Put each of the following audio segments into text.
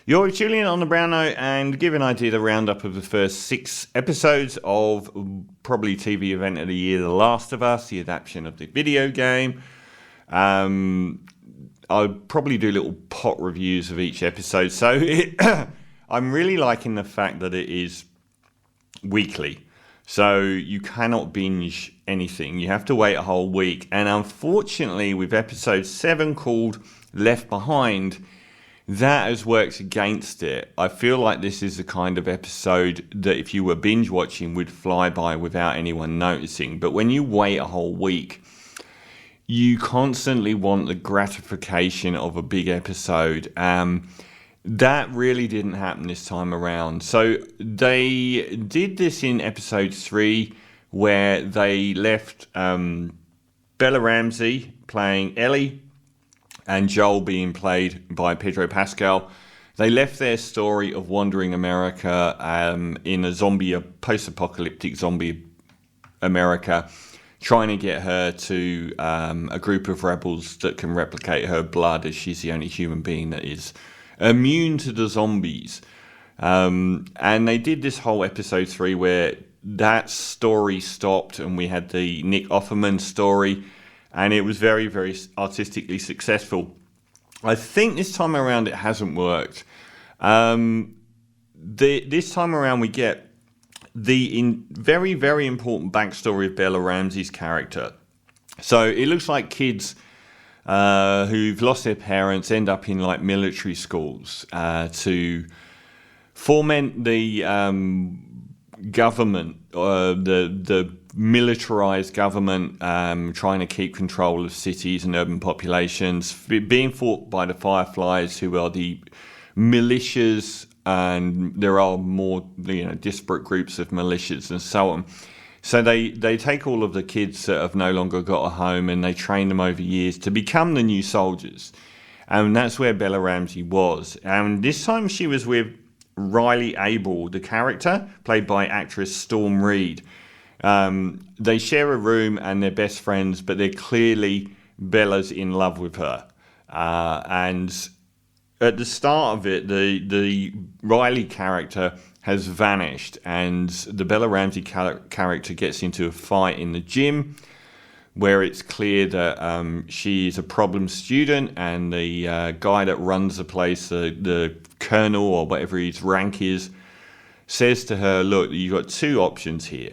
You're with Julian on the Brown Note, and given I did a roundup of the first 6 episodes of probably TV event of the year, The Last of Us, the adaptation of the video game. I'll probably do little pot reviews of each episode. So I'm really liking the fact that it is weekly. So you cannot binge anything. You have to wait a whole week. And unfortunately, with episode 7 called Left Behind, that has worked against it. I feel like this is the kind of episode that if you were binge watching would fly by without anyone noticing. But when you wait a whole week, you constantly want the gratification of a big episode. That really didn't happen this time around. So they did this in episode 3 where they left Bella Ramsey playing Ellie and Joel being played by Pedro Pascal. They left their story of wandering America in a post-apocalyptic zombie America, trying to get her to a group of rebels that can replicate her blood, as she's the only human being that is immune to the zombies. And they did this whole episode 3 where that story stopped and we had the Nick Offerman story, and it was very, very artistically successful. I think this time around it hasn't worked. This time around we get the very, very important backstory of Bella Ramsey's character. So it looks like kids who've lost their parents end up in like military schools to foment the government, the militarized government trying to keep control of cities and urban populations, being fought by the Fireflies, who are the militias, and there are more disparate groups of militias and so on. So they take all of the kids that have no longer got a home and they train them over years to become the new soldiers. And that's where Bella Ramsey was. And this time she was with Riley Abel, the character, played by actress Storm Reed. They share a room and they're best friends, but they're clearly Bella's in love with her. And at the start of it, the Riley character has vanished, and the Bella Ramsey character gets into a fight in the gym where it's clear that she is a problem student, and the guy that runs the place, the colonel or whatever his rank is, says to her, look, you've got 2 options here.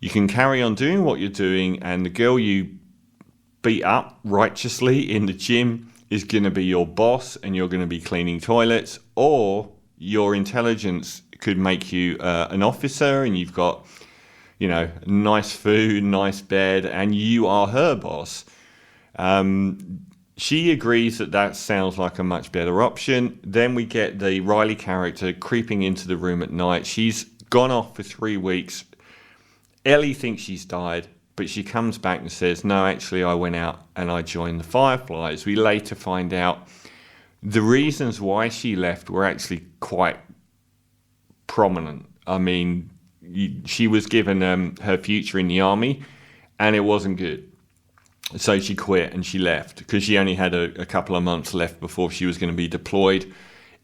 You can carry on doing what you're doing, and the girl you beat up righteously in the gym is going to be your boss, and you're going to be cleaning toilets, or your intelligence could make you an officer, and you've got, nice food, nice bed, and you are her boss. She agrees that sounds like a much better option. Then we get the Riley character creeping into the room at night. She's gone off for 3 weeks. Ellie thinks she's died, but she comes back and says, no, actually I went out and I joined the Fireflies. We later find out the reasons why she left were actually quite prominent. I mean, she was given her future in the army, and it wasn't good. So she quit and she left because she only had a couple of months left before she was going to be deployed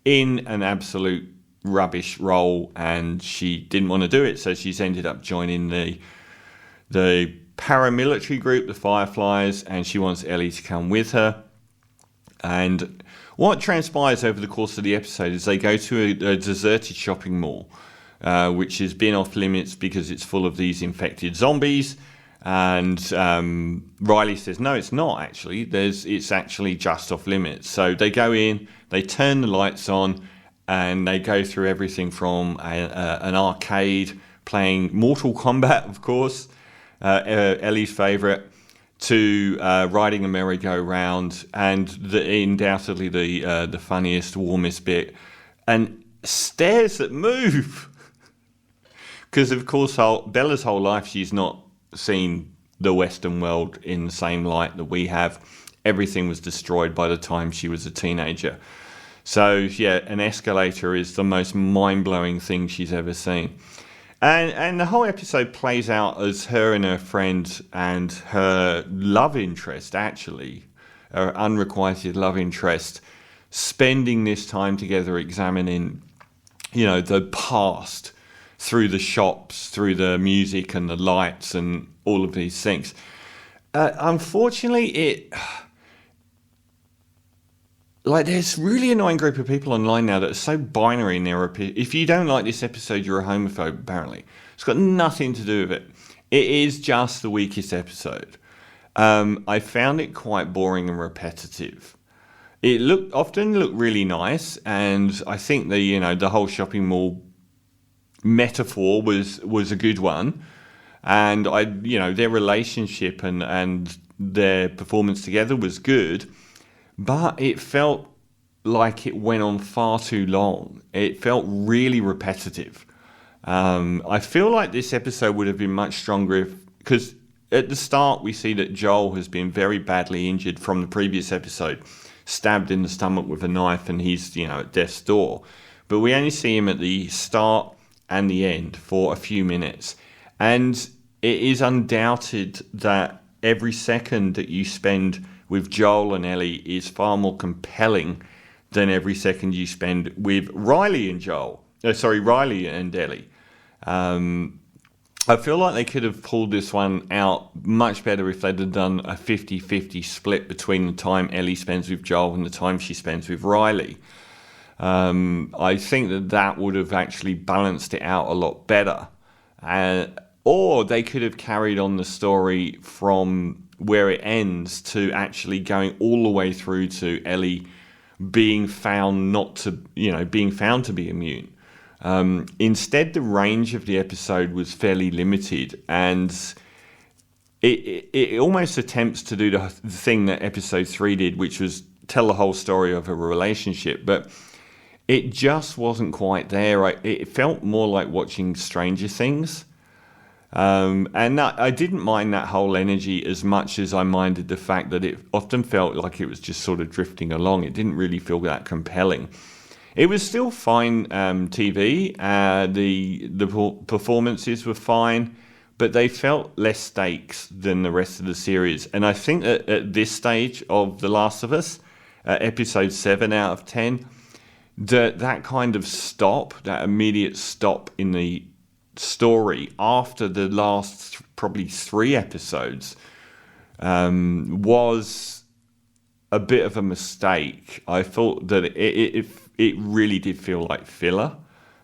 in an absolute rubbish role, and she didn't want to do it. So she's ended up joining the paramilitary group, the Fireflies, and she wants Ellie to come with her. And what transpires over the course of the episode is they go to a deserted shopping mall, which has been off limits because it's full of these infected zombies. And Riley says, no, it's not actually. It's actually just off limits. So they go in, they turn the lights on, and they go through everything from an arcade playing Mortal Kombat, of course, Ellie's favourite, to riding a merry-go-round, and undoubtedly the funniest, warmest bit, and stairs that move. Because, of course, Bella's whole life, she's not seen the Western world in the same light that we have. Everything was destroyed by the time she was a teenager. So, yeah, an escalator is the most mind-blowing thing she's ever seen. And the whole episode plays out as her and her friend and her love interest, actually, her unrequited love interest, spending this time together examining, the past through the shops, through the music and the lights and all of these things. Unfortunately, there's really annoying group of people online now that are so binary in their opinion. If you don't like this episode, you're a homophobe, apparently. It's got nothing to do with it. It is just the weakest episode. I found it quite boring and repetitive. It often looked really nice, and I think the whole shopping mall metaphor was a good one. And their relationship and their performance together was good, but it felt like it went on far too long. It felt really repetitive. I feel like this episode would have been much stronger because at the start we see that Joel has been very badly injured from the previous episode, stabbed in the stomach with a knife, and he's at death's door. But we only see him at the start and the end for a few minutes, and it is undoubted that every second that you spend with Joel and Ellie is far more compelling than every second you spend with Riley and Ellie. I feel like they could have pulled this one out much better if they'd have done a 50-50 split between the time Ellie spends with Joel and the time she spends with Riley. I think that would have actually balanced it out a lot better. Or they could have carried on the story from where it ends to actually going all the way through to Ellie being found to be immune. Instead, the range of the episode was fairly limited, and it almost attempts to do the thing that episode 3 did, which was tell the whole story of a relationship, but it just wasn't quite there. It felt more like watching Stranger Things. And I didn't mind that whole energy as much as I minded the fact that it often felt like it was just sort of drifting along. It didn't really feel that compelling. It was still fine TV. The performances were fine, but they felt less stakes than the rest of the series. And I think that at this stage of The Last of Us, episode 7 out of 10, that kind of stop, that immediate stop in the story after the last probably 3 episodes was a bit of a mistake. I thought that it really did feel like filler.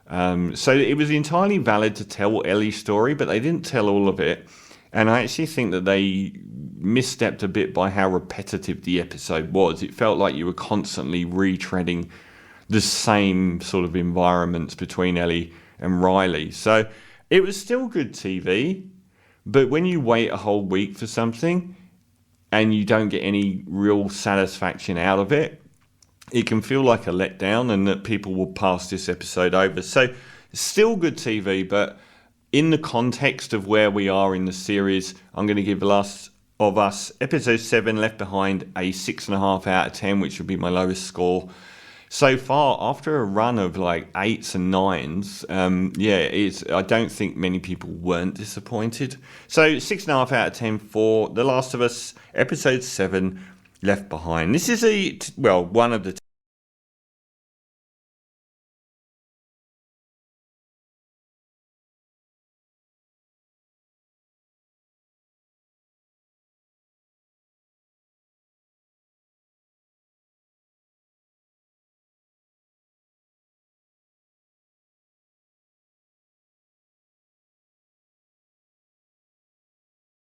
So it was entirely valid to tell Ellie's story, but they didn't tell all of it. And I actually think that they misstepped a bit by how repetitive the episode was. It felt like you were constantly retreading the same sort of environments between Ellie and Riley. So it was still good TV, but when you wait a whole week for something and you don't get any real satisfaction out of it, it can feel like a letdown, and that people will pass this episode over. So still good TV, but in the context of where we are in the series, I'm going to give The Last of Us episode 7 Left Behind a 6.5 out of 10, which would be my lowest score so far after a run of like 8s and 9s. I don't think many people weren't disappointed. So 6.5 out of 10 for The Last of Us episode 7 Left Behind. This is one of the